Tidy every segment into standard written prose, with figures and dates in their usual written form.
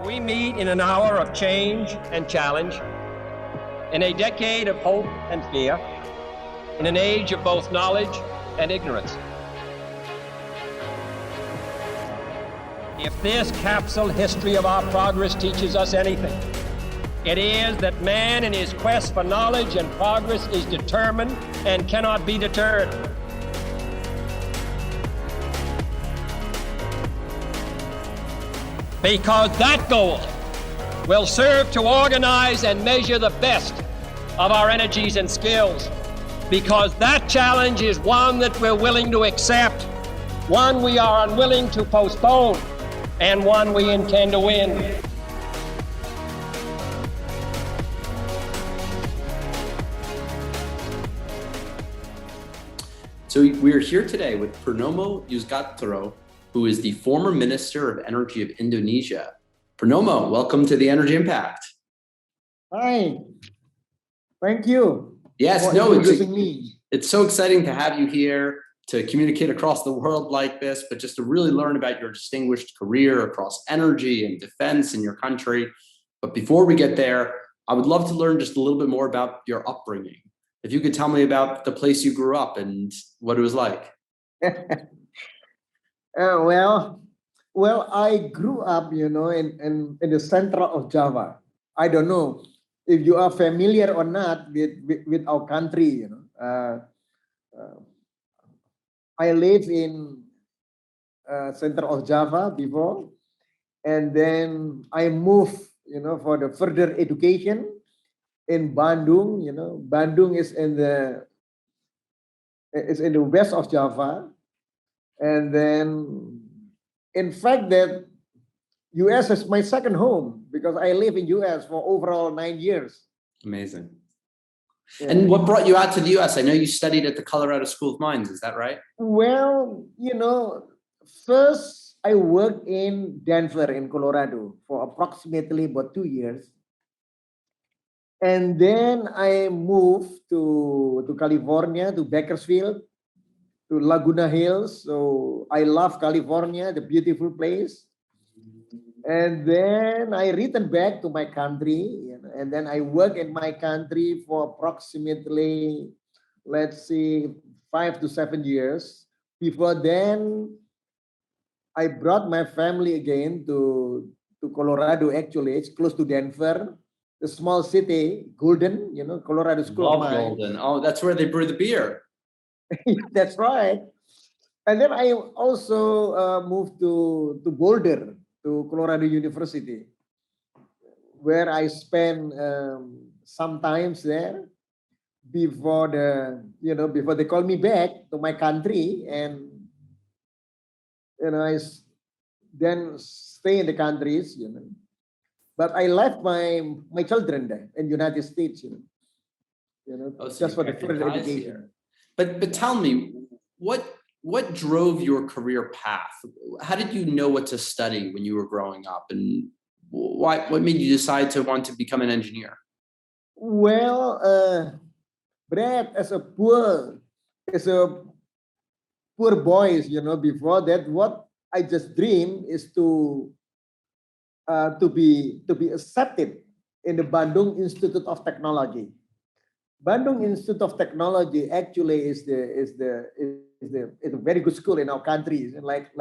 We meet in an hour of change and challenge, in a decade of hope and fear, in an age of both knowledge and ignorance. If this capsule history of our progress teaches us anything, it is that man in his quest for knowledge and progress is determined and cannot be deterred. Because that goal will serve to organize and measure the best of our energies and skills. Because that challenge is one that we're willing to accept, one we are unwilling to postpone, and one we intend to win. So we're here today with Purnomo Yusgiantoro, who is the former Minister of Energy of Indonesia. Purnomo, welcome to the Energy Impact. Hi, thank you. Yes, me. It's so exciting to have you here to communicate across the world like this, but just to really learn about your distinguished career across energy and defense in your country. But before we get there, I would love to learn just a little bit more about your upbringing. If you could tell me about the place you grew up and what it was like. Well, I grew up, in the center of Java. I don't know if you are familiar or not with our country. I live in center of Java before, and then I moved, for the further education in Bandung. Bandung is in the west of Java, and then in fact that US is my second home because I live in US for overall 9 years. Amazing. Yeah. And what brought you out to the US? I know you studied at the Colorado School of Mines, is that right? Well, first I worked in Denver in Colorado for approximately about 2 years. And then I moved to California, to Bakersfield, to Laguna Hills. So I love California, the beautiful place. And then I returned back to my country, and then I worked in my country for approximately, let's see, 5 to 7 years. Before then, I brought my family again to Colorado. Actually, it's close to Denver, the small city, Golden, Colorado School of Mines. Golden. Oh, that's where they brew the beer. That's right. And then I also moved to Boulder, to Colorado University, where I spent some times there before they called me back to my country, and I then stay in the countries, But I left my children there in the United States, just for the further education. But tell me, what drove your career path? How did you know what to study when you were growing up, and what made you decide to want to become an engineer? Well, Brad, as a poor boy, before that, what I just dreamed is to be accepted in the Bandung Institute of Technology. Bandung Institute of Technology actually is a very good school in our country. Like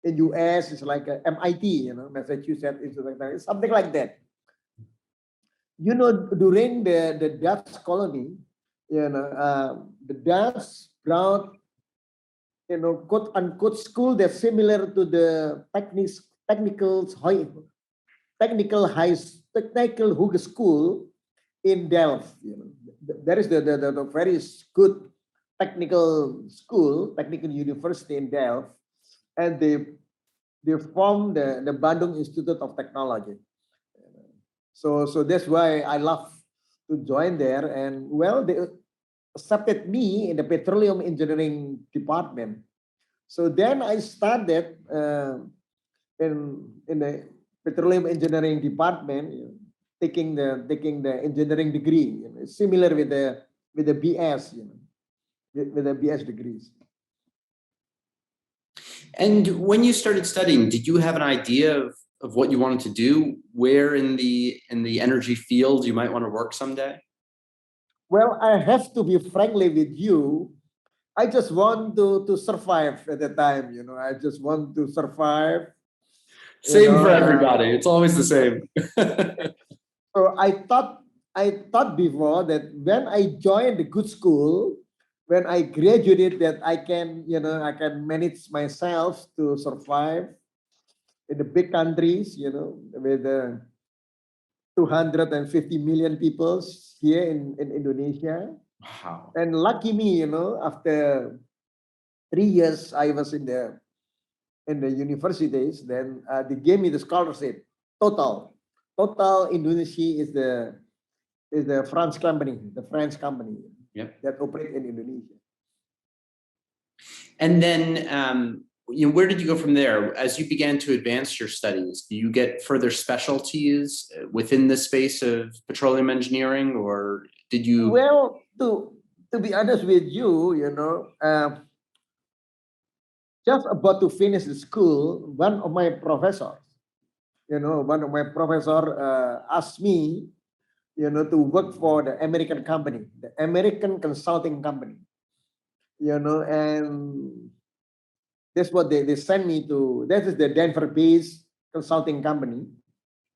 in US, it's like MIT, Massachusetts Institute, something like that. During the Dutch colony, the Dutch brought, quote unquote school that's similar to the technical Hoge School in Delft. There is the very good technical school, technical university in Delft, and they formed the Bandung Institute of Technology. So that's why I love to join there. And well, they accepted me in the petroleum engineering department. So then I started in the petroleum engineering department, taking the engineering degree, similar with the BS, with the BS degrees. And when you started studying, did you have an idea what you wanted to do? Where in the energy field you might want to work someday? Well, I have to be frankly with you. I just want to survive at the time, you know. I just want to survive. Same for everybody. It's always the same. So I thought before that when I joined the good school, when I graduated, that I can, I can manage myself to survive in the big countries, with 250 million people here in Indonesia. Wow. And lucky me, after 3 years I was in the universities, then they gave me the scholarship. Total Indonesia is the French company, Yep. that operate in Indonesia. And then, where did you go from there? As you began to advance your studies, do you get further specialties within the space of petroleum engineering, or did you? Well, to be honest with you, just about to finish the school, one of my professors asked me, to work for the American company, the American consulting company, and that's what they sent me to. That is the Denver-based consulting company,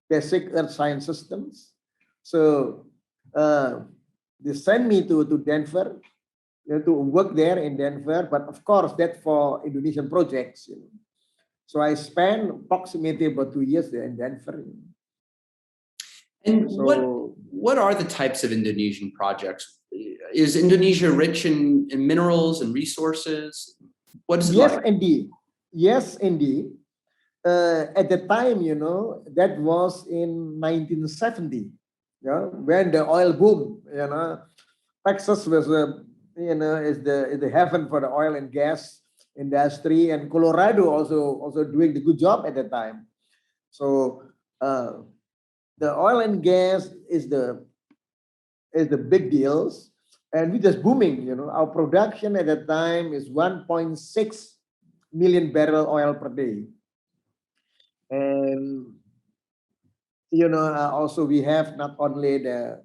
Basic Earth Science Systems. So they sent me to Denver, to work there in Denver. But of course, that's for Indonesian projects. So I spent approximately about 2 years there in Denver. And So, what are the types of Indonesian projects? Is Indonesia rich in minerals and resources? What is it yes, like? indeed. Yes, indeed. At the time, that was in 1970, when the oil boom, Texas was, is the heaven for the oil and gas industry, and Colorado also doing the good job at the time. So the oil and gas is the big deals, and we just booming. Our production at that time is 1.6 million barrel oil per day, and also we have not only the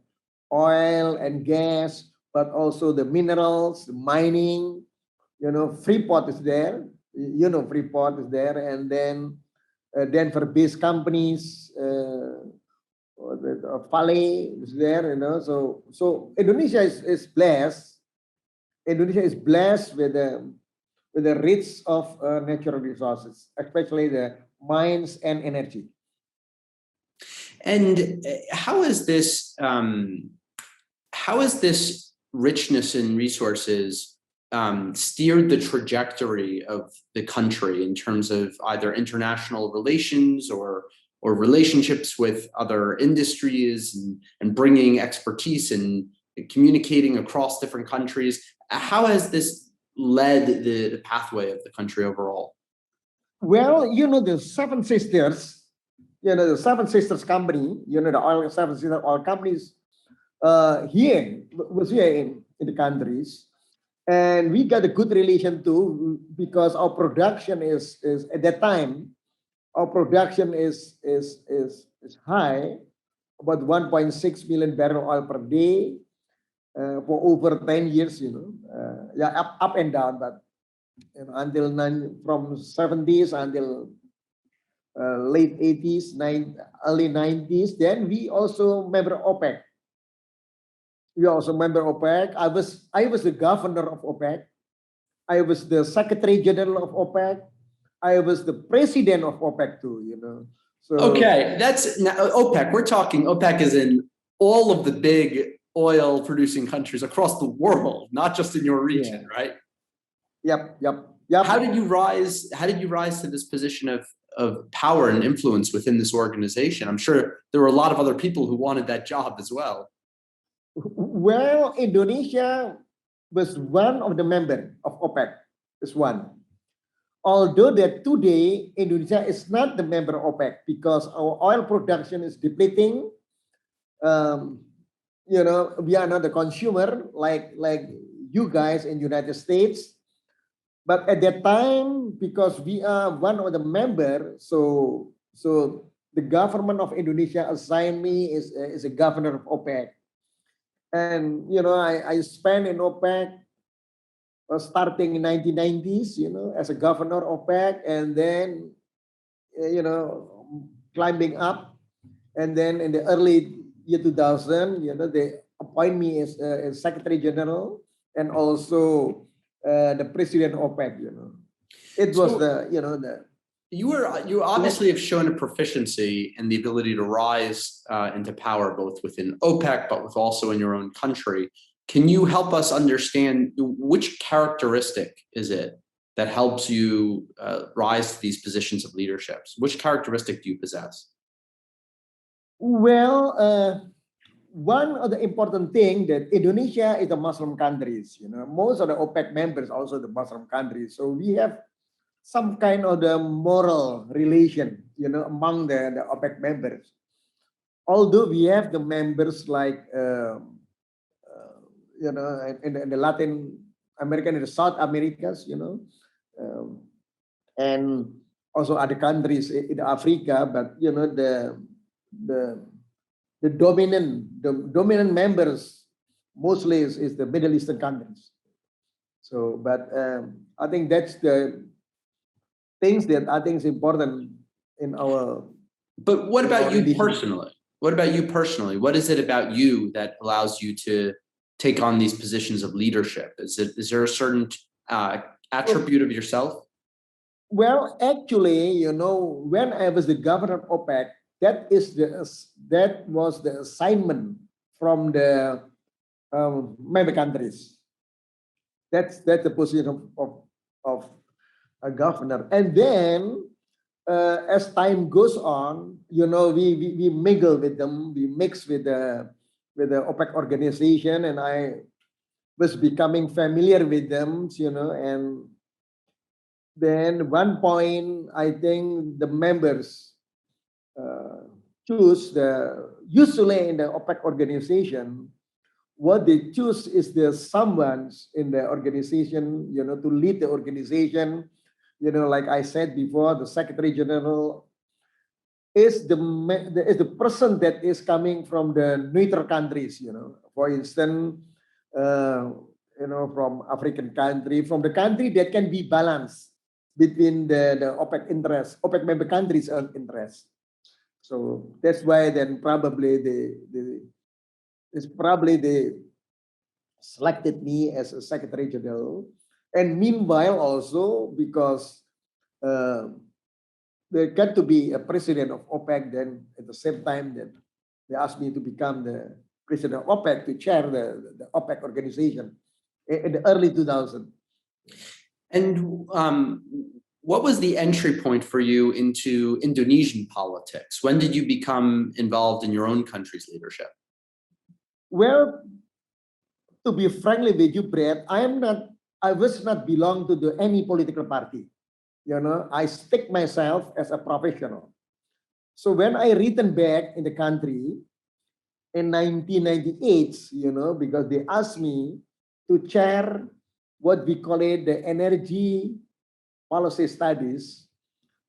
oil and gas, but also the minerals, the mining. Freeport is there. Freeport is there, and then Denver-based companies. Valley is there, So Indonesia is blessed. Indonesia is blessed with the rich of natural resources, especially the mines and energy. And how is this richness in resources steered the trajectory of the country in terms of either international relations or relationships with other industries, and bringing expertise and communicating across different countries? How has this led the pathway of the country overall? Well, the Seven Sisters, the Seven Sisters company, the oil Seven Sisters oil companies here in the countries. And we got a good relation too, because our production is at that time, our production is high, about 1.6 million barrel oil per day for over 10 years. Up and down, but until from 70s until late 80s, early 90s. Then we also member OPEC. I was the governor of OPEC. I was the Secretary General of OPEC. I was the president of OPEC too, So okay, that's now OPEC. We're talking OPEC is in all of the big oil producing countries across the world, not just in your region, right? Yep. How did you rise to this position of power and influence within this organization? I'm sure there were a lot of other people who wanted that job as well. Well, Indonesia was one of the members of OPEC. Is one. Although that today Indonesia is not the member of OPEC because our oil production is depleting. We are not the consumer like you guys in United States. But at that time, because we are one of the members, so the government of Indonesia assigned me as a governor of OPEC. And, I spent in OPEC starting in 1990s, as a governor of OPEC, and then, climbing up. And then in the early year 2000, they appoint me as Secretary General and also the President of OPEC, It was you obviously have shown a proficiency in the ability to rise into power, both within OPEC, but with also in your own country. Can you help us understand which characteristic is it that helps you rise to these positions of leadership? Which characteristic do you possess? Well, one of the important thing that Indonesia is a Muslim countries. Most of the OPEC members also the Muslim countries. So we have some kind of the moral relation, among the OPEC members. Although we have the members like, in the Latin American and the South Americas, and also other countries in Africa, but the dominant members mostly is the Middle Eastern countries. So, but I think that's the things that I think is important in our. But what about you personally? What about you personally? What is it about you that allows you to take on these positions of leadership? Is there a certain attribute of yourself? Well, actually, when I was the governor of OPEC, that was the assignment from the member countries. That's the position of a governor. And then as time goes on, we mingle with them, we mix with the OPEC organization, and I was becoming familiar with them, and then one point, I think the members choose usually in the OPEC organization, what they choose is someone in the organization, to lead the organization. Like I said before, the Secretary General is the person that is coming from the neutral countries. For instance, from African country, from the country that can be balanced between the OPEC interests, OPEC member countries' own interests. So that's why then probably they selected me as a Secretary General. And meanwhile, also because there got to be a president of OPEC, then at the same time that they asked me to become the president of OPEC, to chair the OPEC organization in the early 2000s. And what was the entry point for you into Indonesian politics? When did you become involved in your own country's leadership? Well, to be frankly with you, Brett, I was not belong to any political party. I stick myself as a professional. So when I returned back in the country in 1998, because they asked me to chair what we call it the energy policy studies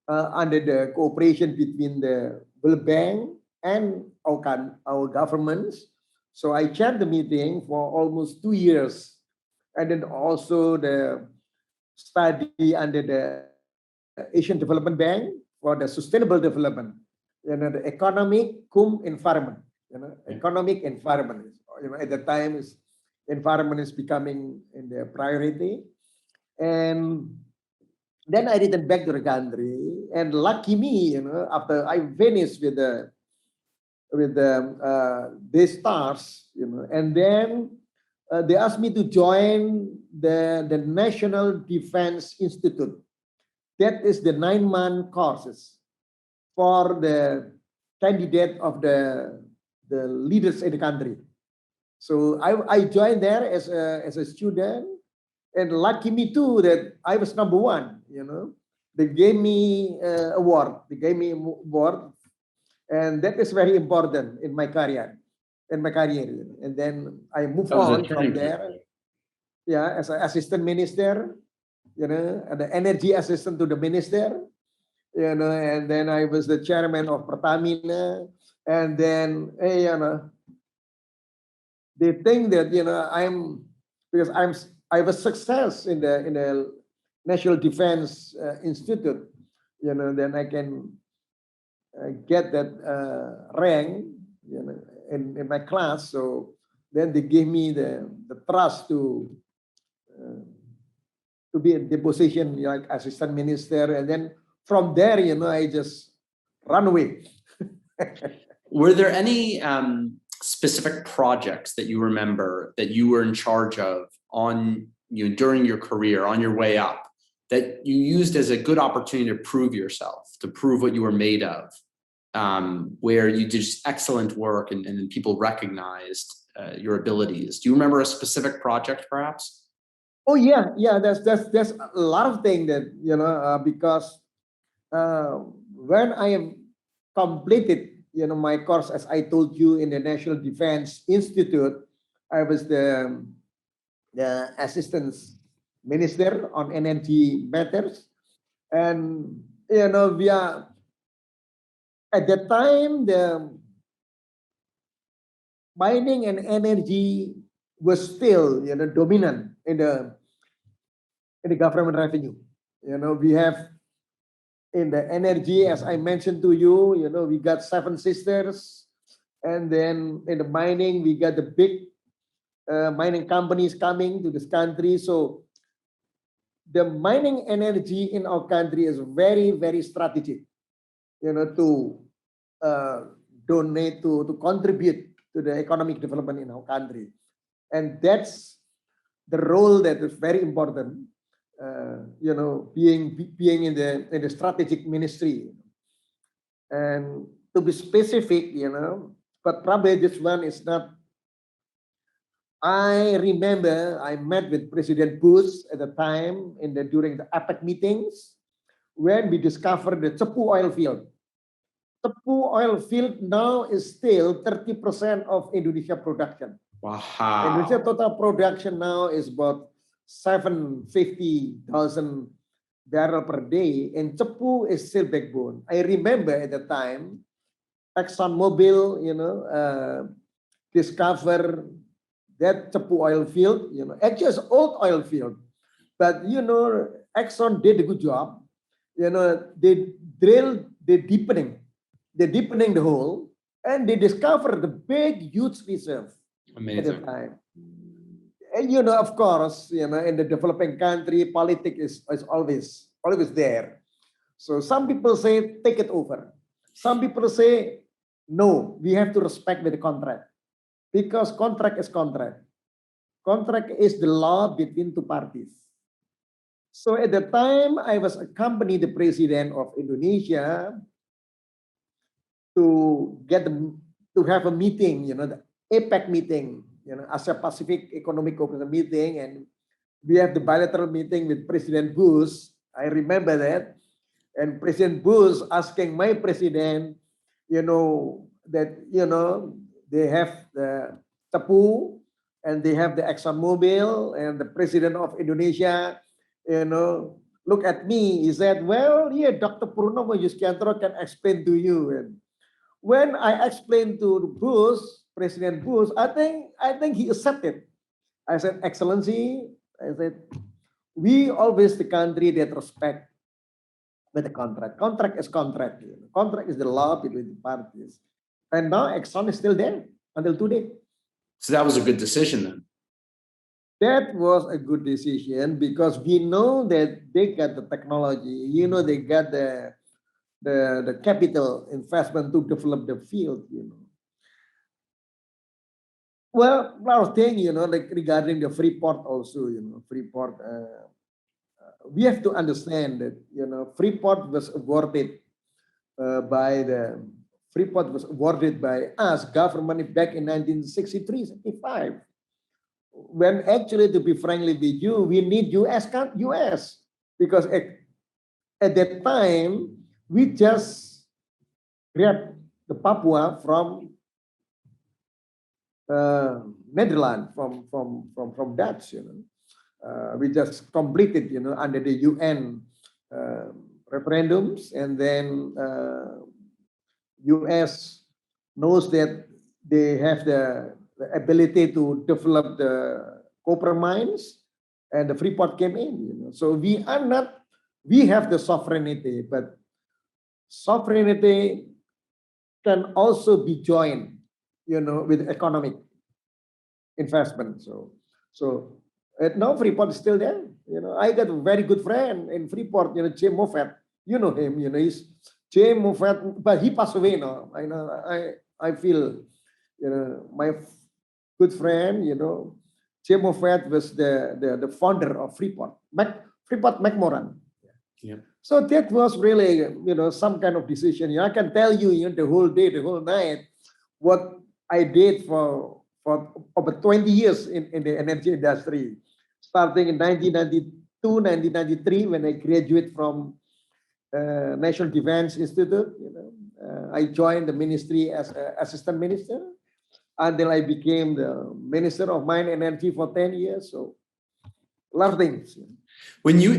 under the cooperation between the World Bank and our governments. So I chaired the meeting for almost 2 years, and then also the study under the Asian Development Bank for the sustainable development, the economic environment, economic environment. At the time environment is becoming in the priority, and then I returned back to the country, and lucky me, after I finished with the stars, and then they asked me to join the National Defense Institute. That is the 9-month courses for the candidate of the leaders in the country. So I joined there as a student, and lucky me too that I was number 1. They gave me award. They gave me award, and that is very important in my career. And then I moved on from there. As an assistant minister, and the energy assistant to the minister. and then I was the chairman of Pertamina, and then, they think that, because I was success in the National Defense Institute, then I can get that rank, in my class. So then they gave me the trust to be in the position like assistant minister, and then from there, I just run away. Were there any specific projects that you remember that you were in charge of during your career, on your way up, that you used as a good opportunity to prove yourself, to prove what you were made of, where you did just excellent work and then people recognized your abilities? Do you remember a specific project, perhaps? Oh yeah, There's a lot of things that because when I am completed my course, as I told you, in the National Defense Institute, I was the assistant minister on energy matters, and we are at that time the mining and energy was still dominant in the government revenue. We have in the energy, as I mentioned to you, we got 7 sisters, and then in the mining we got the big mining companies coming to this country. So the mining energy in our country is very, very strategic, to donate, to contribute to the economic development in our country. And that's the role that is very important, being in the strategic ministry. And to be specific, but probably this one is not. I remember I met with President Bush at the time during the APEC meetings, when we discovered the Cepu oil field. Cepu oil field now is still 30% of Indonesia production. Wow. Indonesia total production now is about 750,000 barrel per day, and Cepu is still backbone. I remember at the time, ExxonMobil, discover that Cepu oil field, actually it's old oil field, but Exxon did a good job. They drilled, they're deepening the hole, and they discovered the big, huge reserve. Amazing. At the time. And of course, in the developing country, politics is always there. So some people say take it over. Some people say no, we have to respect the contract, because contract is contract. Contract is the law between 2 parties. So at the time, I was accompanied the president of Indonesia to have a meeting, the APEC meeting, Asia Pacific Economic Cooperation meeting, and we have the bilateral meeting with President Bush. I remember that, and President Bush asking my president, that they have the Cepu and they have the ExxonMobil, and the president of Indonesia, look at me. He said, "Well, yeah, Dr. Purnomo Yusgiantoro can explain to you." And when I explained to Bush, President Bush, I think he accepted. I said, "Excellency," I said, "we always the country that respect with the contract. Contract is contract. Contract is the law between the parties." And now Exxon is still there until today. So that was a good decision then. That was a good decision, because we know that they got the technology, they got the capital investment to develop the field, Well, a lot of things, like regarding the Freeport also, Freeport, we have to understand that, Freeport was awarded by us, government, back in 1963-65. When actually, to be frankly with you, we need US, because at that time, we just grabbed the Papua from Netherlands, from Dutch, we just completed, under the UN referendums, and then US knows that they have the ability to develop the copper mines, and the Freeport came in. So we have the sovereignty, but sovereignty can also be joined, with economic investment. So now Freeport is still there. I got a very good friend in Freeport, Jay Moffat. You know him, he's Jay Moffat, but he passed away now. I feel, my good friend, Jay Moffat was the founder of Freeport, Freeport McMoran. Yeah. So that was really, some kind of decision. I can tell you, the whole day, the whole night, what I did for over 20 years in the energy industry, starting in 1992, 1993, when I graduated from National Defense Institute. I joined the ministry as assistant minister until I became the Minister of Mine Energy for 10 years. So a lot of things. When you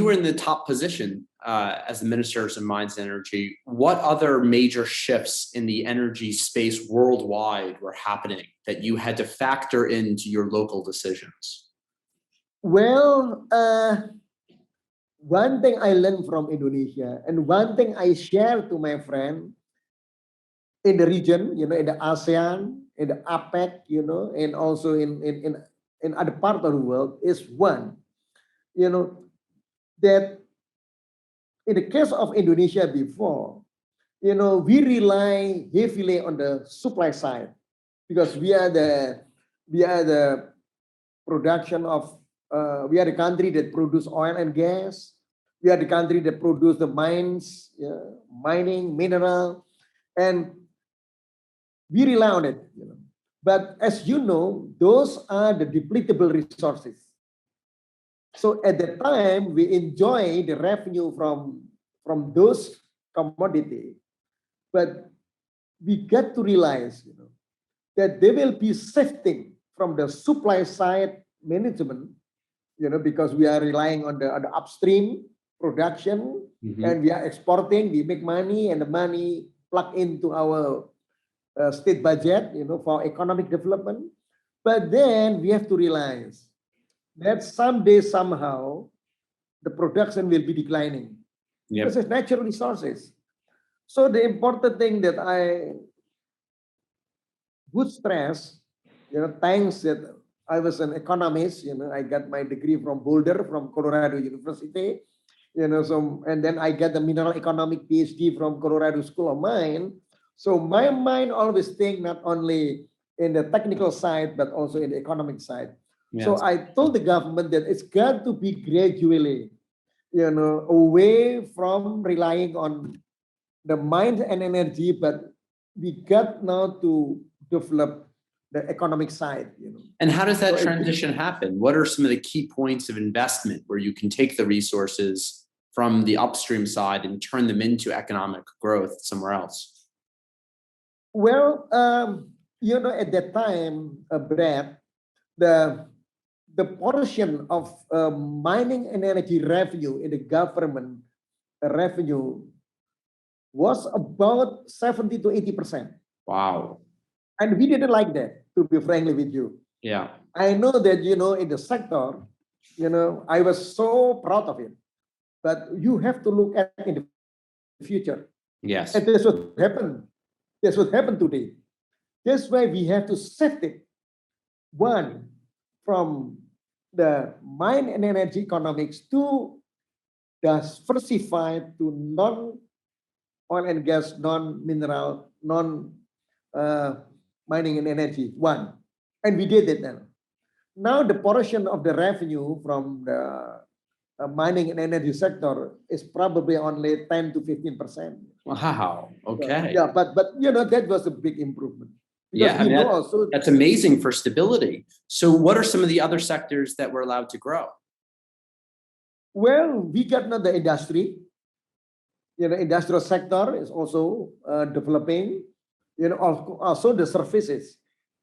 were in the top position as the Minister of Mines and Energy, what other major shifts in the energy space worldwide were happening that you had to factor into your local decisions? Well, one thing I learned from Indonesia, and one thing I share to my friend in the region, in the ASEAN, in the APEC, and also in other parts of the world, is one, that in the case of Indonesia before, we rely heavily on the supply side because we are the production of, we are the country that produce oil and gas. We are the country that produce the mines, mining, mineral, and we rely on it. But as you know, those are the depletable resources. So at the time, we enjoy the revenue from those commodity, but we get to realize, that they will be shifting from the supply side management, because we are relying on the upstream production, and we are exporting, we make money, and the money plug into our state budget, for economic development. But then we have to realize that someday, somehow, the production will be declining. Yep. Because it's natural resources. So the important thing that I would stress, thanks that I was an economist, I got my degree from Boulder, from Colorado University, so, and then I got the mineral economic PhD from Colorado School of Mine. So my mind always think not only in the technical side, but also in the economic side. Yes. So I told the government that it's got to be gradually, away from relying on the mind and energy, but we got now to develop the economic side. And how does that transition happen? What are some of the key points of investment where you can take the resources from the upstream side and turn them into economic growth somewhere else? Well, at that time, Brad, the portion of mining and energy revenue in the government revenue was about 70 to 80%. Wow. And we didn't like that, to be frankly with you. Yeah. I know that, in the sector, I was so proud of it. But you have to look at in the future. Yes. And that's what happened. That's what happened today. That's why we have to shift it. One, from the mine and energy economics to diversified to non-oil and gas, non-mineral, non-mining and energy. One. And we did it then. Now the portion of the revenue from the mining and energy sector is probably only 10 to 15%. Wow. Okay. Yeah, but that was a big improvement. Because yeah, I mean, that's amazing for stability. So what are some of the other sectors that were allowed to grow? Well, we got now the industry. Industrial sector is also developing. Also the services.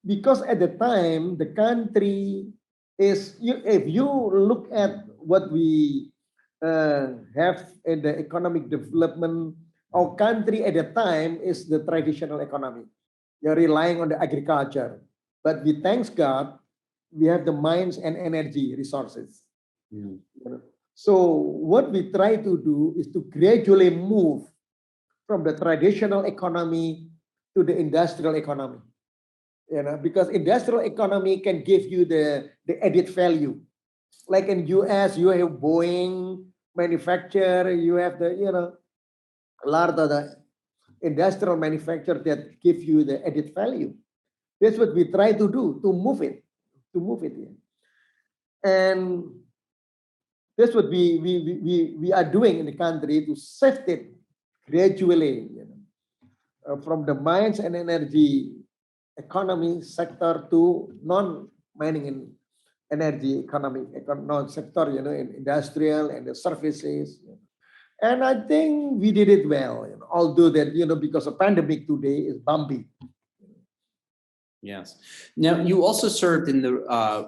Because at the time, the country is, if you look at what we have in the economic development. Our country at the time is the traditional economy. You're relying on the agriculture. But we thanks God, we have the mines and energy resources. Mm. You know. So what we try to do is to gradually move from the traditional economy to the industrial economy. You know, because industrial economy can give you the added value. Like in US, you have Boeing manufacturer, you have the, a lot of the industrial manufacturer that give you the added value. That's what we try to do, to move it. Yeah. And that's what we are doing in the country to shift it gradually, from the mines and energy economy sector to non-mining and energy economic sector, in industrial and the services. And I think we did it well, although that, because of pandemic today is bumpy. Yes. Now, you also served in the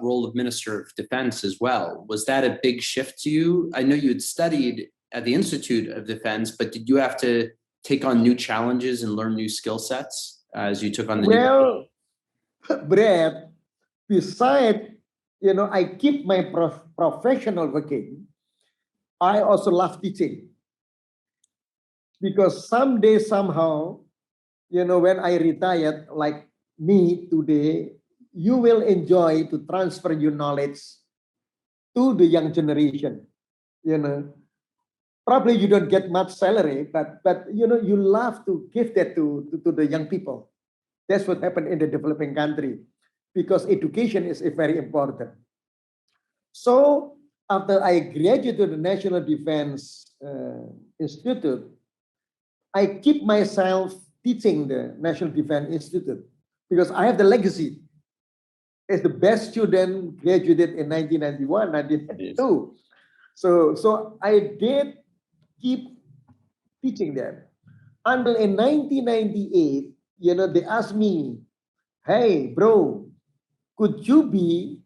role of Minister of Defense as well. Was that a big shift to you? I know you had studied at the Institute of Defense, but did you have to take on new challenges and learn new skill sets as you took on the new? Brad, besides, I keep my professional working, I also love teaching. Because someday, somehow, when I retired, like me today, you will enjoy to transfer your knowledge to the young generation. Probably you don't get much salary, but you love to give that to the young people. That's what happened in the developing country, because education is very important. So after I graduated to the National Defense Institute, I keep myself teaching the National Defense Institute because I have the legacy as the best student, graduated in 1991, 1992. So I did keep teaching them until in 1998. They asked me, "Hey, bro, could you be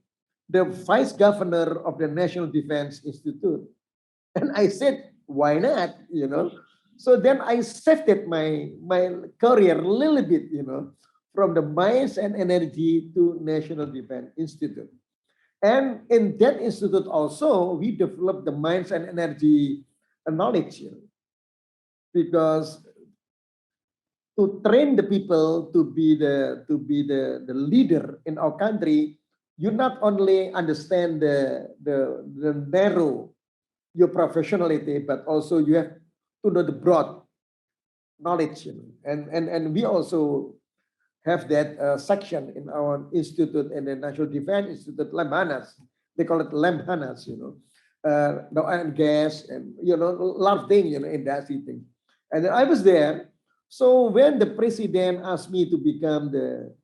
the vice governor of the National Defense Institute?" And I said, "Why not?" So then I shifted my career a little bit, from the mines and energy to National Defense Institute. And in that institute also, we developed the mines and energy knowledge, because to train the people to be the leader in our country, you not only understand the narrow your professionality, but also you have to know the broad knowledge. And we also have that section in our institute, in the National Defense Institute, Lemhanas. They call it Lemhanas, the oil and gas, and a lot of things, industry thing. And then I was there. So when the president asked me to become the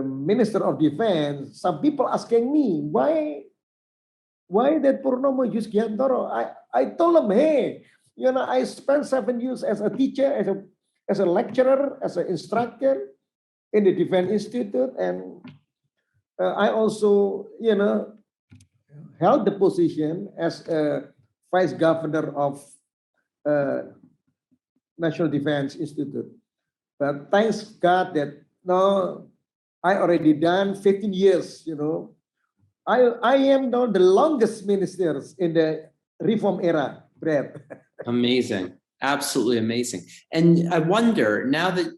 Minister of Defense, some people asking me, why that Purnomo Yusgiantoro? I told them, hey, I spent 7 years as a teacher, as a lecturer, as an instructor in the Defense Institute, and I also, held the position as a vice governor of National Defense Institute. But thanks God that no, I already done 15 years, I am now the longest ministers in the reform era, Brad. Amazing. Absolutely amazing. And I wonder, now that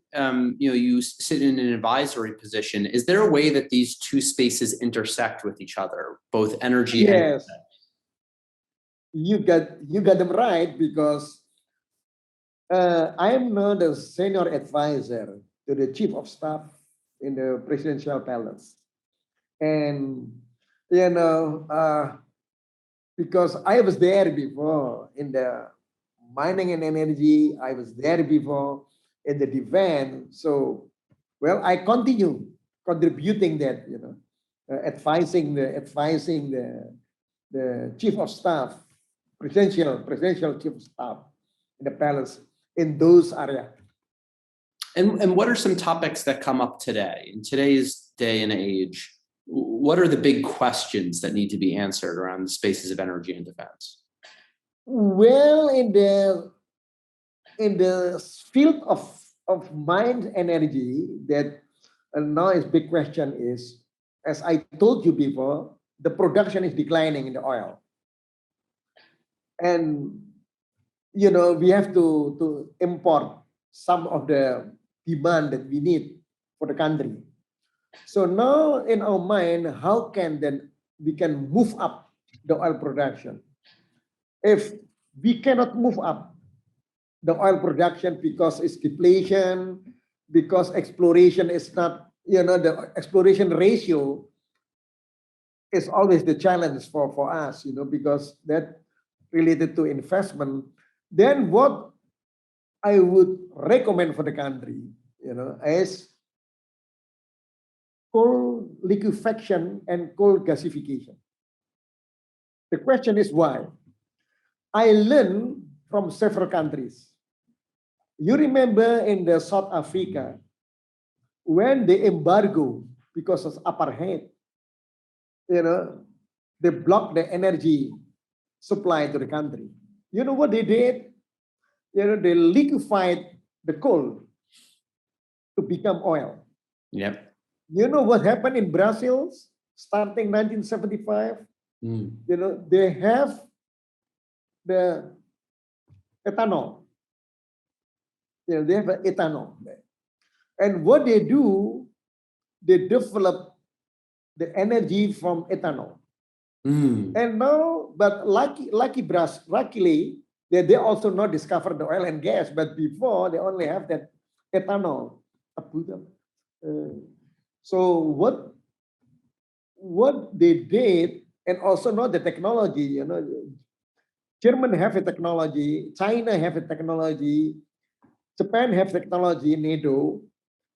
you sit in an advisory position, is there a way that these two spaces intersect with each other, both energy yes. and You got them right, because I am now the senior advisor to the chief of staff in the presidential palace. And because I was there before in the mining and energy, I was there before in the defense. So, well, I continue contributing that, advising the chief of staff, presidential chief of staff in the palace in those areas. And what are some topics that come up today, in today's day and age? What are the big questions that need to be answered around the spaces of energy and defense? Well, in the field of mind and energy, that now is big question is, as I told you before, the production is declining in the oil, and we have to import some of the demand that we need for the country. So now in our mind, how can then we can move up the oil production? If we cannot move up the oil production because it's depletion, because exploration is not, the exploration ratio is always the challenge for us, because that related to investment. Then what I would recommend for the country, is coal liquefaction and coal gasification. The question is why? I learned from several countries. You remember in the South Africa, when the embargo because of apartheid, they blocked the energy supply to the country. You know what they did? They liquefied the coal to become oil. Yep. You know what happened in Brazil starting 1975? They have the ethanol. They have ethanol. And what they do, they develop the energy from ethanol. And now, but luckily, they also not discovered the oil and gas, but before they only have that ethanol. So what they did, and also not the technology, German have a technology, China have a technology, Japan have technology, NATO,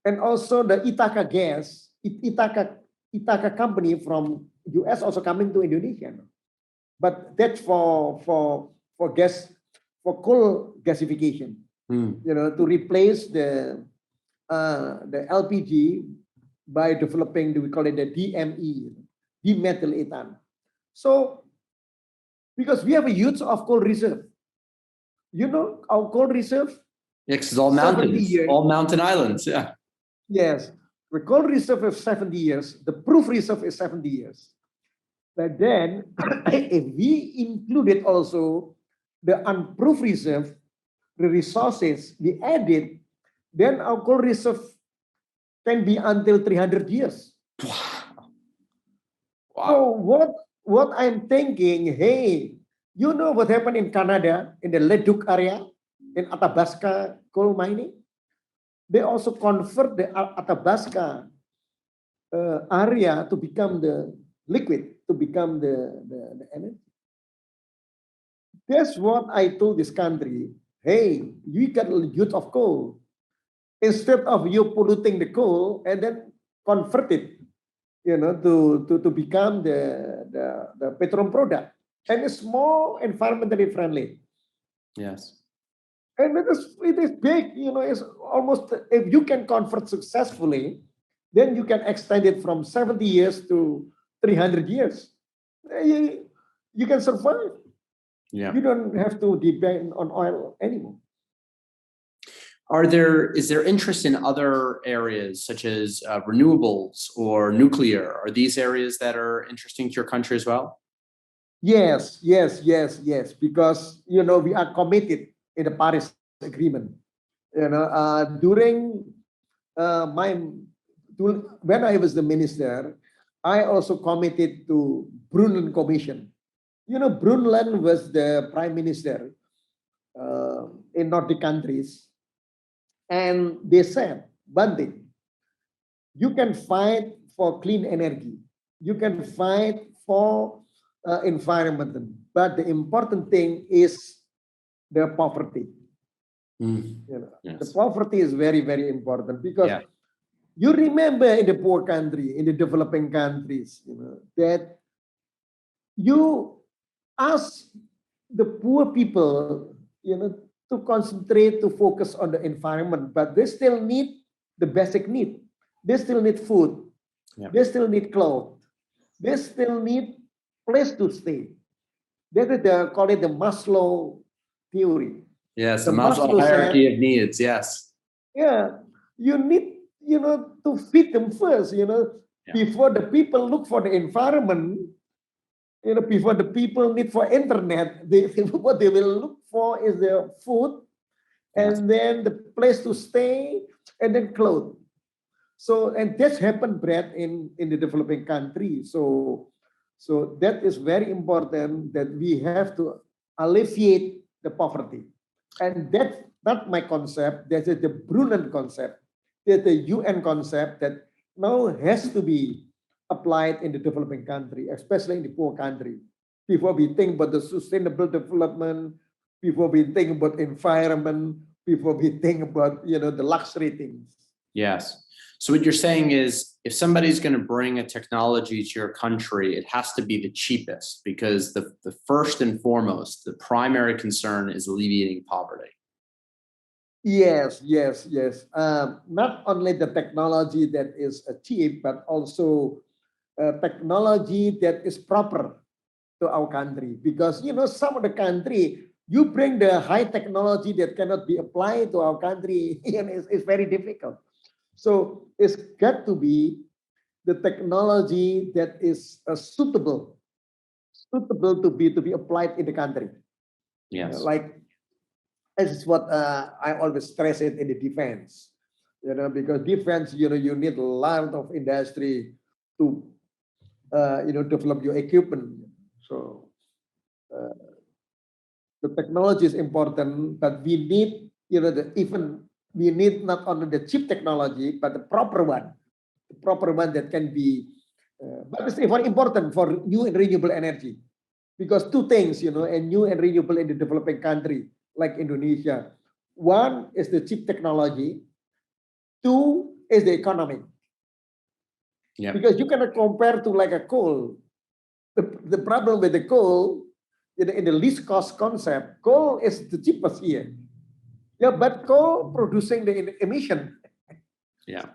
and also the Ithaca gas, Ithaca company from US also coming to Indonesia. But that's for gas, for coal gasification, to replace the LPG by developing, we call it the DME, dimethyl ethane. So, because we have a huge of coal reserve, our coal reserve. Yeah, it's all mountains, all mountain islands. Yeah. Yes, the coal reserve is 70 years. The proof reserve is 70 years. But then, if we included also the unproved reserve, the resources we added, then our coal reserve can be until 300 years. Wow. So what I'm thinking, hey, you know what happened in Canada, in the Leduc area, in Athabasca coal mining? They also convert the Athabasca area to become the liquid, to become the energy. That's what I told this country. Hey, you got a use of coal. Instead of you polluting the coal and then convert it, to become the petroleum product. And it's more environmentally friendly. Yes. And it is big, it's almost, if you can convert successfully, then you can extend it from 70 years to 300 years. You can survive. Yeah. You don't have to depend on oil anymore. Is there interest in other areas such as renewables or nuclear? Are these areas that are interesting to your country as well? Yes. Because, we are committed in the Paris Agreement. During when I was the minister, I also committed to Brundtland Commission. Brundtland was the prime minister in Nordic countries. And they said, one thing, you can fight for clean energy. You can fight for environment. But the important thing is the poverty. Yes. The poverty is very, very important because you remember in the poor country, in the developing countries, that you ask the poor people, to concentrate, to focus on the environment, but they still need the basic need. They still need food. They still need clothes. They still need place to stay. That is call it the Maslow theory. Yes, The the Maslow Maslow hierarchy said, of needs. Yes. yeah, you need, to feed them first, Yeah. before the people look for the environment, before the people need for internet, what they will look for is the food, Yes. and then the place to stay, and then clothes. So, and that's happened, Brad, in the developing country. So that is very important that we have to alleviate the poverty. And that's not my concept. That is the Brunnen concept. That's the UN concept that now has to be applied in the developing country, especially in the poor country. Before we think about the sustainable development, before we think about environment, before we think about the luxury things. Yes. So what you're saying is, if somebody's going to bring a technology to your country, it has to be the cheapest, because the first and foremost, the primary concern is alleviating poverty. Yes. Not only the technology that is cheap, but also technology that is proper to our country. Because some of the country, you bring the high technology that cannot be applied to our country, it's very difficult. So it's got to be the technology that is suitable to be applied in the country. Yes. Like, this is what I always stress it in the defense. Because defense, you need a lot of industry to develop your equipment. So the technology is important, but we need we need not only the cheap technology, but the proper one that can be. But it's very important for new and renewable energy, because two things, and new and renewable in the developing country like Indonesia. One is the cheap technology. Two is the economy. Yeah. Because you cannot compare to like a coal. The problem with the coal, in the least cost concept, coal is the cheapest here. Yeah, but coal producing the emission. Yeah.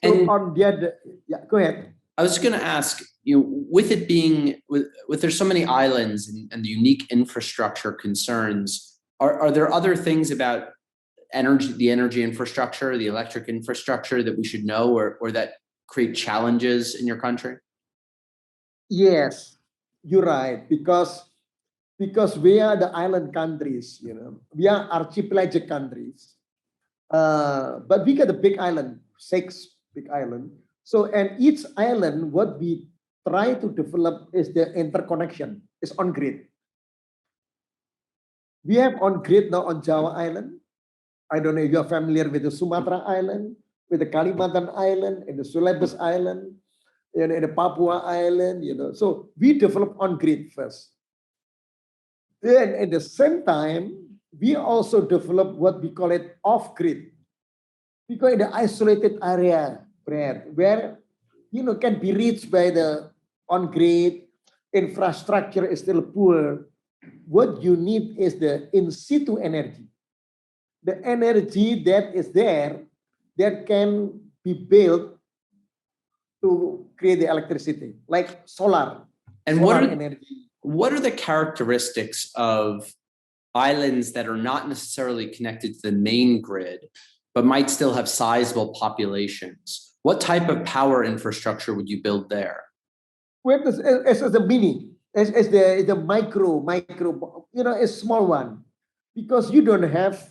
So And on the other, yeah, go ahead. I was going to ask, with it being, with there's so many islands and the unique infrastructure concerns, are there other things about the energy infrastructure, the electric infrastructure that we should know, or that create challenges in your country? Yes, you're right, because we are the island countries, we are archipelagic countries, but we got a big island, 6 big island. So, and each island, what we try to develop is the interconnection, is on grid. We have on grid now on Java Island. I don't know if you're familiar with the Sumatra Island, with the Kalimantan Island, and the Sulawesi Island, and the Papua Island, So we develop on grid first. Then at the same time, we also develop what we call it off grid. Because in the isolated area, where can be reached by the on grid, infrastructure is still poor. What you need is the in situ energy. The energy that is there that can be built to create the electricity, like solar. And solar energy. What are the characteristics of islands that are not necessarily connected to the main grid, but might still have sizable populations? What type of power infrastructure would you build there? Well, as the mini, as the micro, a small one, because you don't have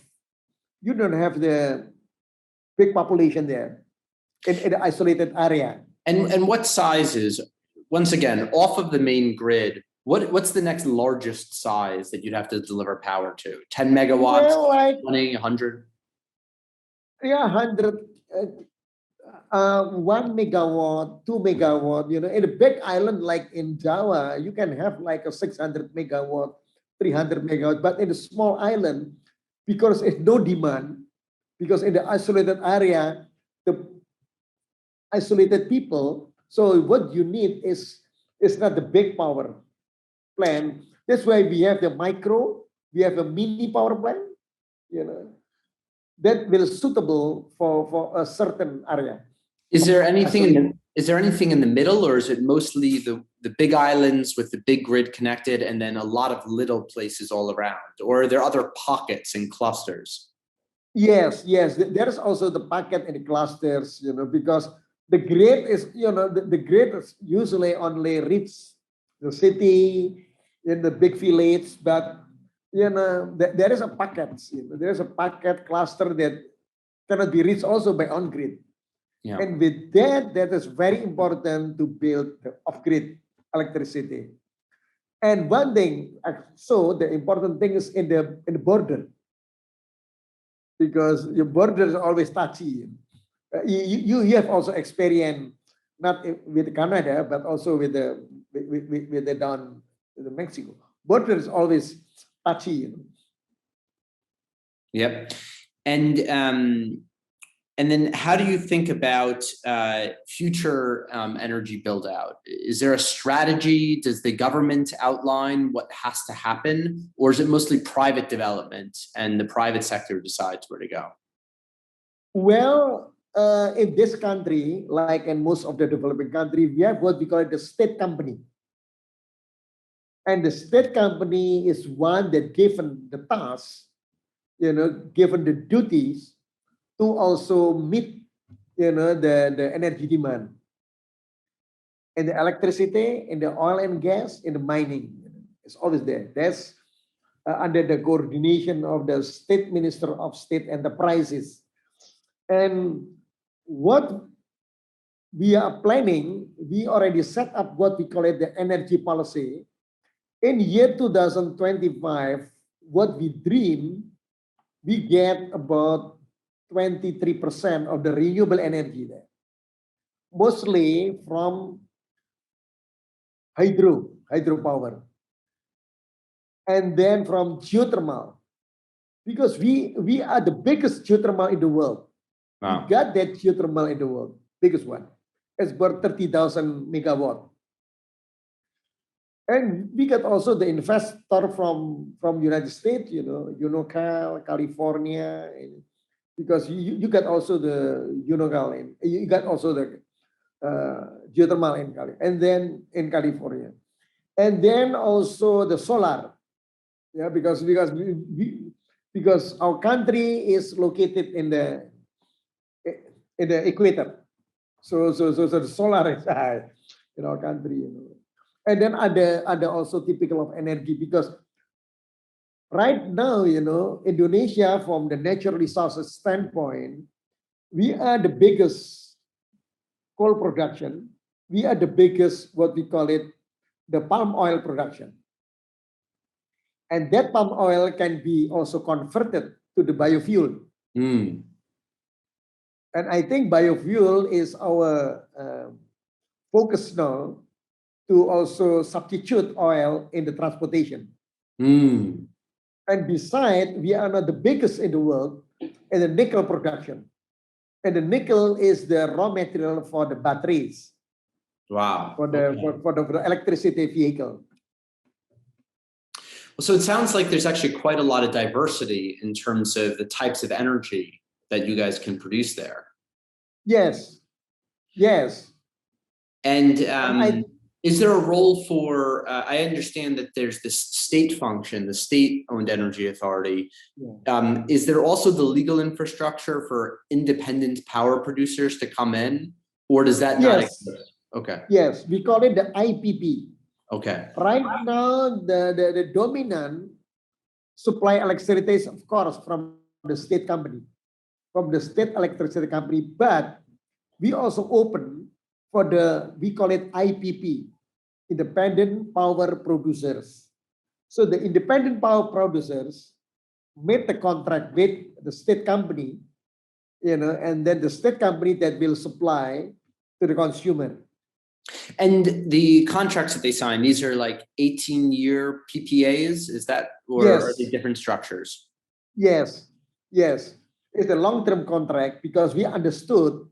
the big population there in the isolated area. And what sizes? Once again, off of the main grid, what's the next largest size that you'd have to deliver power to? 10 megawatts, Well, like 20, 100? Yeah, 100, 1 megawatt, 2 megawatt. In a big island like in Java, you can have like a 600 megawatt, 300 megawatt. But in a small island, because it's no demand, because in the isolated area, the isolated people, so what you need is not the big power plant. That's why we have the micro, we have a mini power plant, that will suitable for a certain area. Is there anything in the middle, or is it mostly the big islands with the big grid connected, and then a lot of little places all around? Or are there other pockets and clusters? Yes, yes. There is also the packet and the clusters, because the grid is, the grid is usually only reach the city in the big village, but there is a packet, there is a packet cluster that cannot be reached also by on grid. Yeah. And with that, that is very important to build the off-grid electricity. And one thing, so the important thing is in the border, because your border is always touchy. You have also experience not with Canada, but also with the down the Mexico. Border is always touchy. Yep. And then how do you think about future energy build out? Is there a strategy? Does the government outline what has to happen? Or is it mostly private development and the private sector decides where to go? Well, in this country, like in most of the developing countries, we have what we call the state company. And the state company is one that given the task, given the duties to also meet, the energy demand in the electricity, in the oil and gas, in the mining. It's always there. That's under the coordination of the State Minister of State Enterprises. And what we are planning, we already set up what we call it the energy policy. In year 2025, what we dream, we get about 23% of the renewable energy there, mostly from hydropower, and then from geothermal, because we are the biggest geothermal in the world. Wow. We got that geothermal in the world, biggest one. It's about 30,000 megawatt. And we got also the investor from United States, UNOCAL, California, because you got also the UNOCAL, you got also the geothermal in Cali, and then in California, and then also the solar, because our country is located in the equator, so the solar is high in our country, and then other also typical of energy, because right now, Indonesia from the natural resources standpoint, we are the biggest coal production. We are the biggest, what we call it, the palm oil production. And that palm oil can be also converted to the biofuel. Mm. And I think biofuel is our focus now to also substitute oil in the transportation. Mm. And besides, we are not the biggest in the world in the nickel production. And the nickel is the raw material for the batteries. Wow. For the electricity vehicle. So it sounds like there's actually quite a lot of diversity in terms of the types of energy that you guys can produce there. Yes. Yes. And is there a role for, I understand that there's this state function, the state-owned energy authority. Yeah. Is there also the legal infrastructure for independent power producers to come in, or does that not exist? Okay. Yes, we call it the IPP. Okay. Right now, the dominant supply electricity is, of course, from the state company, from the state electricity company, but we also open for we call it IPP, independent power producers. So the independent power producers made the contract with the state company, and then the state company that will supply to the consumer. And the contracts that they sign, these are like 18-year PPAs, is that, or yes, are they different structures? Yes, yes. It's a long-term contract because we understood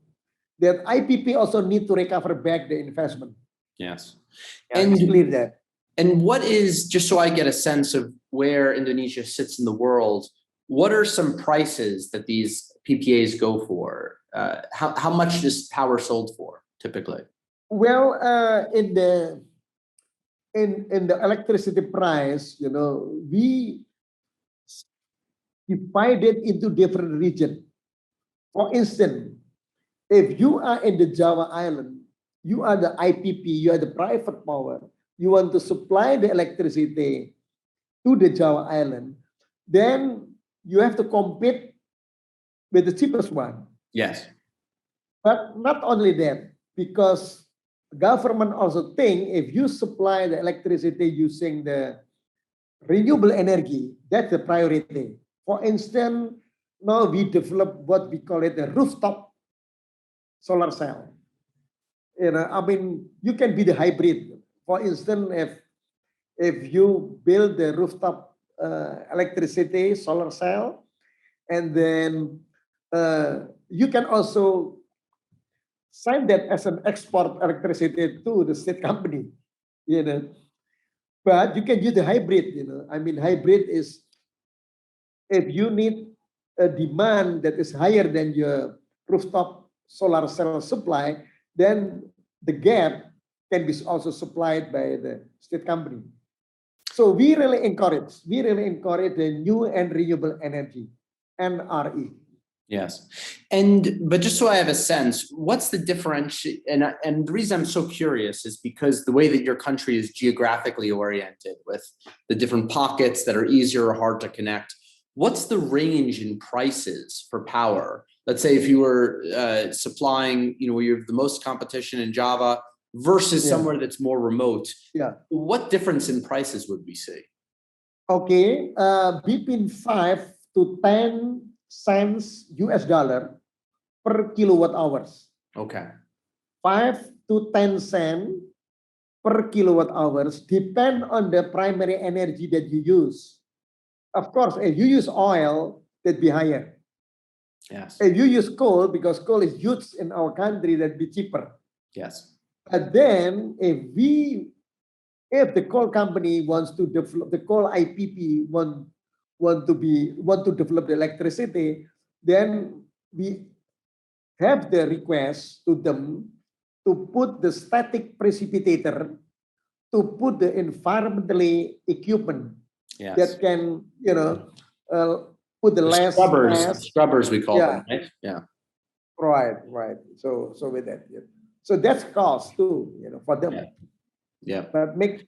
that IPP also need to recover back the investment. Yes. And clear that. And what is, just so I get a sense of where Indonesia sits in the world, what are some prices that these PPAs go for? How much is power sold for typically? Well, in the in the electricity price, we divide it into different regions. For instance, if you are in the Java Island, you are the IPP, you are the private power, you want to supply the electricity to the Java Island, then you have to compete with the cheapest one. Yes. But not only that, because government also think if you supply the electricity using the renewable energy, that's the priority. For instance, now we develop what we call it a rooftop solar cell. You can be the hybrid. For instance, if you build the rooftop electricity solar cell, and then you can also sign that as an export electricity to the state company, But you can use the hybrid, hybrid is if you need a demand that is higher than your rooftop solar cell supply, then the gap can be also supplied by the state company. So we really encourage the new and renewable energy, NRE. Yes. But just so I have a sense, what's the differentiation? And the reason I'm so curious is because the way that your country is geographically oriented with the different pockets that are easier or hard to connect. What's the range in prices for power? Let's say if you were supplying, where you have the most competition in Java versus somewhere that's more remote. Yeah. What difference in prices would we see? Okay. Between 5 to 10 cents US dollar per kilowatt hours. Okay. 5 to 10 cents per kilowatt hours depend on the primary energy that you use. Of course, if you use oil, that'd be higher. Yes. If you use coal, because coal is used in our country, that'd be cheaper. Yes. But then if the coal company wants to develop, the coal IPP want to develop the electricity, then we have the request to them to put the static precipitator, to put the environmentally equipment that can, put the less scrubbers we call them, right? Yeah. Right. So with that, so that's cost too, for them. Yeah. But make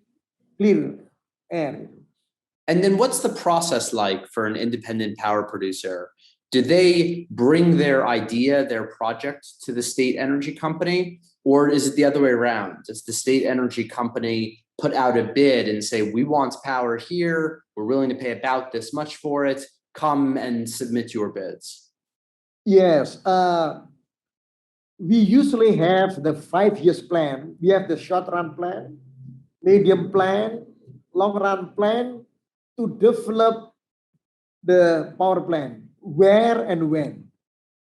clear air. And then what's the process like for an independent power producer? Do they bring their idea, their project to the state energy company? Or is it the other way around? Does the state energy company put out a bid and say, we want power here, we're willing to pay about this much for it, come and submit your bids? Yes. We usually have the 5 years plan. We have the short run plan, medium plan, long run plan to develop the power plant, where and when.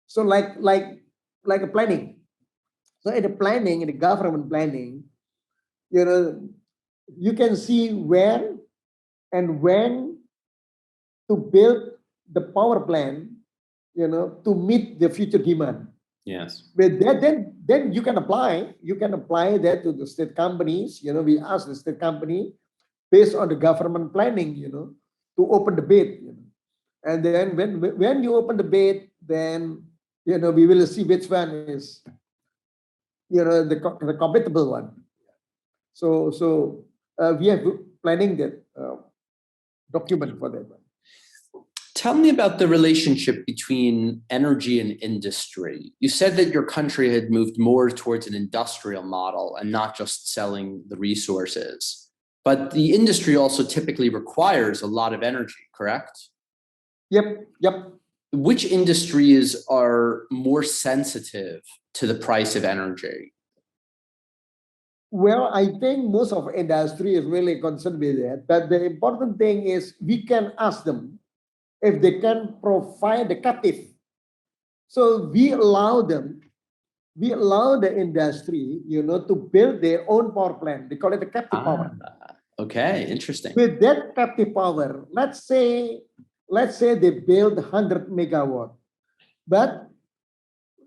So like a planning. So in the government planning, you can see where and when to build the power plant, to meet the future demand. Yes. But then you can apply that to the state companies. We ask the state company based on the government planning, to open the bid. And then when you open the bid, then we will see which one is the compatible one. So we have planning that document for that one. Tell me about the relationship between energy and industry. You said that your country had moved more towards an industrial model and not just selling the resources. But the industry also typically requires a lot of energy, correct? Yep. Which industries are more sensitive to the price of energy? Well, I think most of industry is really concerned with that. But the important thing is we can ask them if they can provide the captive. So we allow the industry, to build their own power plant. They call it the captive power. Okay, interesting. With that captive power, let's say they build 100 megawatt, but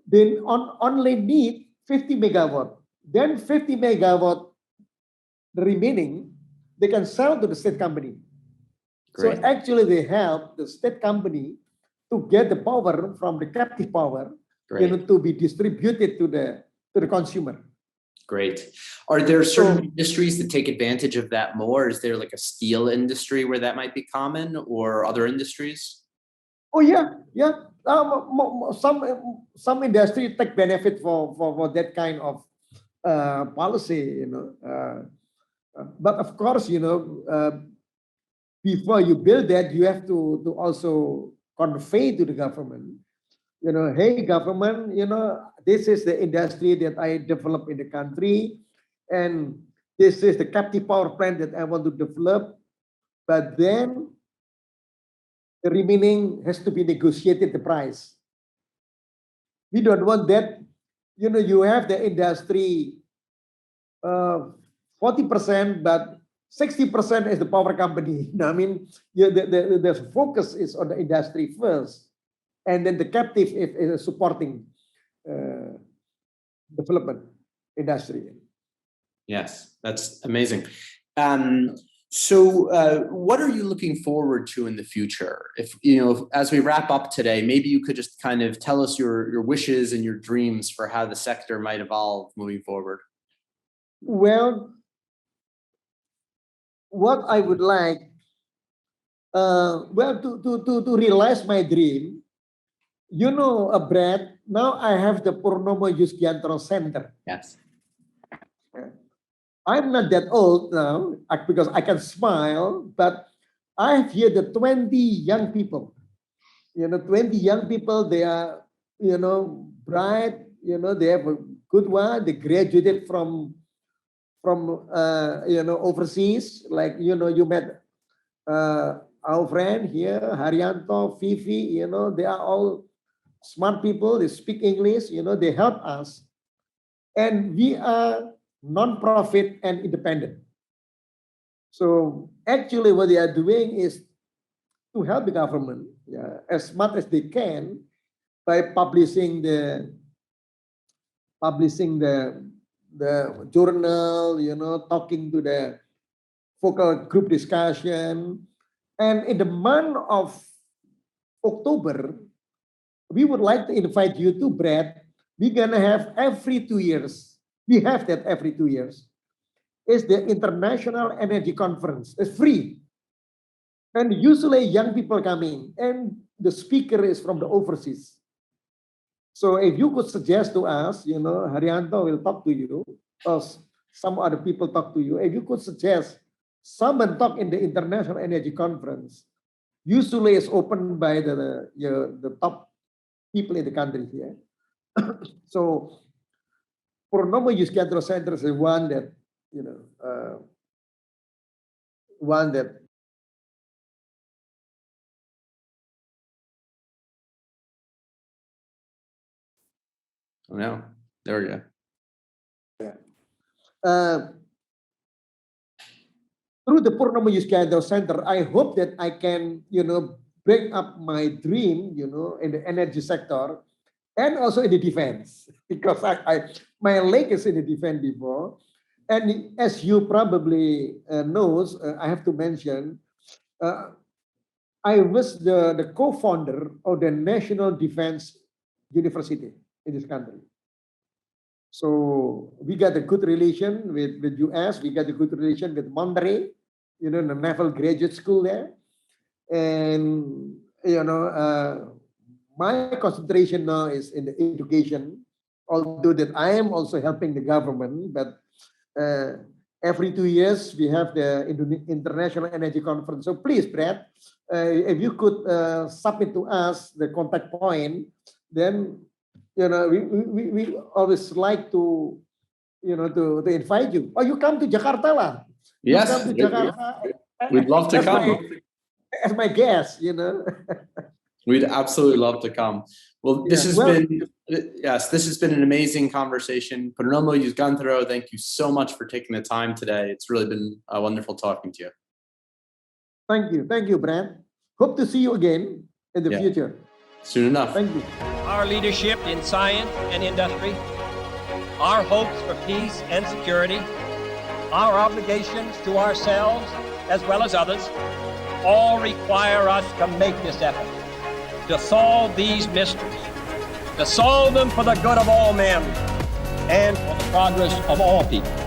they only need 50 megawatt. Then 50 megawatt, the remaining, they can sell to the state company. Great. So actually they help the state company to get the power from the captive power, to be distributed to the consumer. Great. Are there certain industries that take advantage of that more? Is there like a steel industry where that might be common, or other industries? Oh yeah. Some industry take benefit for that kind of policy, but of course, before you build that, you have to also convey to the government, hey government, this is the industry that I develop in the country, and this is the captive power plant that I want to develop, but then the remaining has to be negotiated the price. We don't want that, you have the industry 40%, but 60% is the power company. I mean, the focus is on the industry first, and then the captive is supporting development industry. Yes, that's amazing. So what are you looking forward to in the future? If, as we wrap up today, maybe you could just kind of tell us your wishes and your dreams for how the sector might evolve moving forward. Well, what I would like, to realize my dream, Brad, now I have the Purnomo Yusgiantoro Center. Yes. I'm not that old now because I can smile, but I have here the 20 young people. 20 young people, they are, bright, they have a good one. They graduated from overseas. Like, you met our friend here, Haryanto, Fifi, they are all smart people. They speak English, they help us. And we are non-profit and independent. So actually what they are doing is to help the government as much as they can by publishing the journal, talking to the focal group discussion. And in the month of October, we would like to invite you to, Brad. We're gonna have every 2 years. We have that every 2 years. It's the International Energy Conference. It's free. And usually young people come in, and the speaker is from the overseas. So if you could suggest to us, Haryanto will talk to you, or some other people talk to you. If you could suggest someone talk in the International Energy Conference, usually it's opened by the top people in the country here. So Purnomo Yusgiantoro Center is one that, Oh no, there we go. Through the Purnomo Yusgiantoro Center, I hope that I can, bring up my dream, in the energy sector and also in the defense, because my leg is in the defense before. And as you probably knows, I have to mention, I was the co-founder of the National Defense University in this country. So we got a good relation with the US. We got a good relation with Monterey, the Naval Graduate School there. And, my concentration now is in the education, although that I am also helping the government. But every 2 years, we have the International Energy Conference. So please, Brad, if you could submit to us the contact point, then we always like to to invite you. Or you come to Jakarta lah. Yes, you come to Jakarta. We'd love to come. As my guest, We'd absolutely love to come. Well, this has been an amazing conversation. Purnomo Yusgiantoro, thank you so much for taking the time today. It's really been wonderful talking to you. Thank you, Brad. Hope to see you again in the future. Soon enough. Thank you. Our leadership in science and industry, our hopes for peace and security, our obligations to ourselves as well as others, all require us to make this effort, to solve these mysteries, to solve them for the good of all men and for the progress of all people.